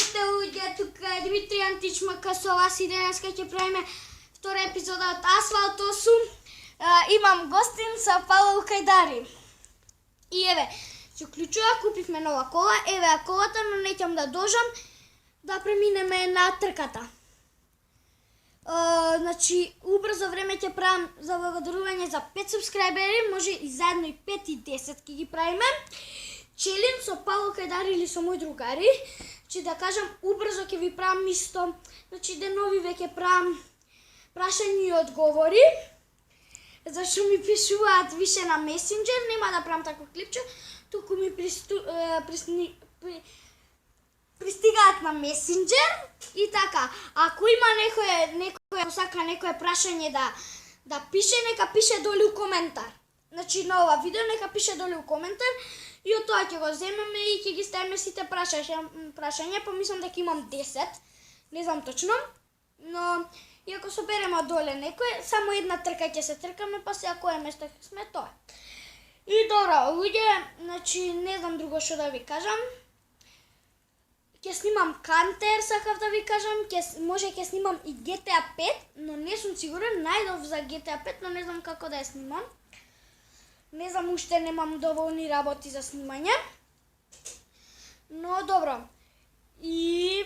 сите луѓе, тука е Димитри Античмака со вас и денеска ќе правиме втора епизода од Асфалт 8. Имам гостин со Павел Кајдари. И еве, се уклучува, купивме нова кола, еве колата, но не ќам да дожам да преминеме на трката. Значи, убрзо време ќе правам за благодарување за 5 субскрајбери, може и заедно и 5 и 10 ќе ги правиме. Челин со Павел Кајдари или со мои другари, че да кажам, убрзо ќе ви правам исто, значи денови веќе правам прашања и одговори, зашто ми пишуваат више на месенџер, нема да правам такво клипче, туку ми пристигаат на месенџер и така. Ако има некој сака некое прашање да пише, нека пише долу у коментар. Значи на ова видео нека пише долу у коментар и од тоа ќе го земеме и ќе ги ставиме сите прашања, помислам дека имам 10, не знам точно, но и ако собереме доле некој, само една трка ќе се тркаме, па се кое место ќе сме тоа. И добро, луѓе, значи не знам друго што да ви кажам. Ќе снимам Кантер, сакав да ви кажам, може ќе снимам и GTA 5, но не сум сигурен, најдов за GTA 5, но не знам како да ја снимам. Не знам, уште немам доволни работи за снимање. Но добро. И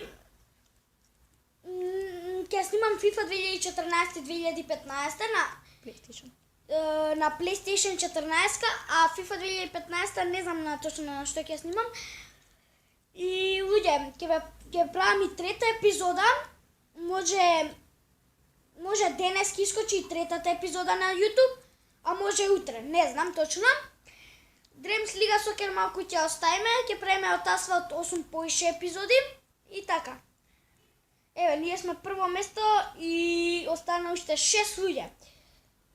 ќе снимам FIFA 2014-2015 на PlayStation 14, а FIFA 2015 не знам на точно на што ќе снимам. И луѓе, ќе правам и трета епизода. Може денес ќе искочи и третата епизода на YouTube. А може утре, не знам точно. Dreams Liga Soccer малку ќе оставиме, ќе правиме од Асфалт 8 поише епизоди и така. Еве, ние сме прво место и остана уште 6 луѓе.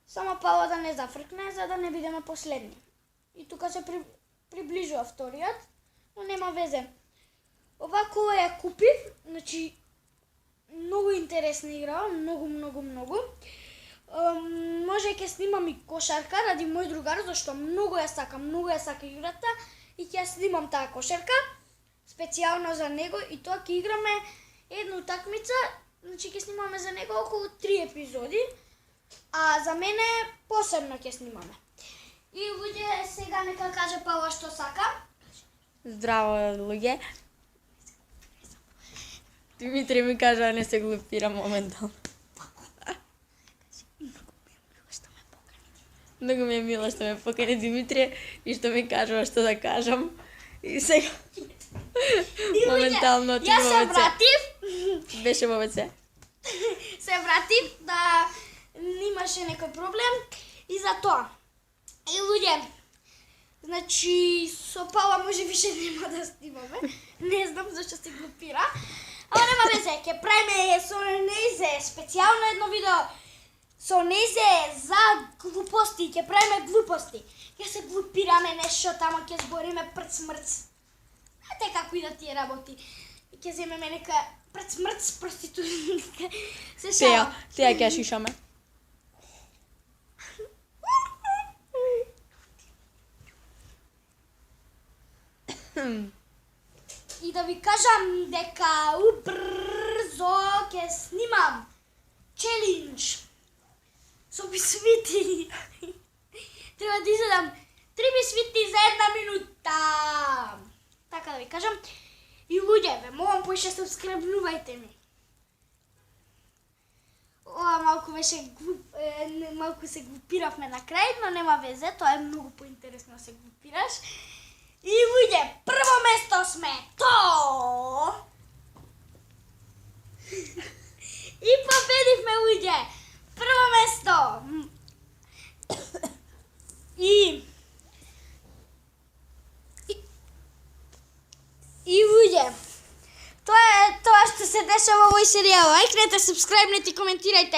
Само Павла да не зафркне, за да не бидеме последни. И тука се приближува вториот, но нема везе. Ова кола ја купив, значи многу интересна игра, многу. Може ќе снимам и кошарка ради мој другар, зашто многу ја сака играта и ќе снимам таа кошарка специјално за него и тоа ќе играме една утакмица, значи ќе снимаме за него околу 3 епизоди, а за мене посебно ќе снимаме. И луѓе, сега нека каже Павла што сака. Здраво, луѓе. Димитри ми кажа не се глупира моментално. Многу ми е мило што ме покани Димитрije и што ми кажува што да кажам. И сега моментално ти јас се вратив. Беше во ВЦ. Се вратив да немаше некој проблем и за тоа. И луѓе, значи со Павла може више нема да снимаме. Не знам зашто се глупира. Ама нема везе, ќе правиме со нејзе специјално едно видео. Со нејзе за глупости, ќе правиме глупости. Ќе се глупираме нешто тамо, ќе збориме прц-мрц. Знаете како идат тие работи. Ќе земеме нека прц-мрц проститутка. Се шала. Теја ќе шишаме. И да ви кажам дека убрзо ќе снимам челендж со бисвити. Треба да изедам 3 бисвити за 1 минута. Така да ви кажам. И луѓе, ве молам поише субскрибнувајте ми. Ова малку се глупиравме на крај, но нема везе, тоа е многу поинтересно да се глупираш. И луѓе, прво место сме то. И победивме луѓе. Прво место. И луѓе, тоа што се дешава во овој серијал. Лајкнете, субскрајбнете и коментирајте.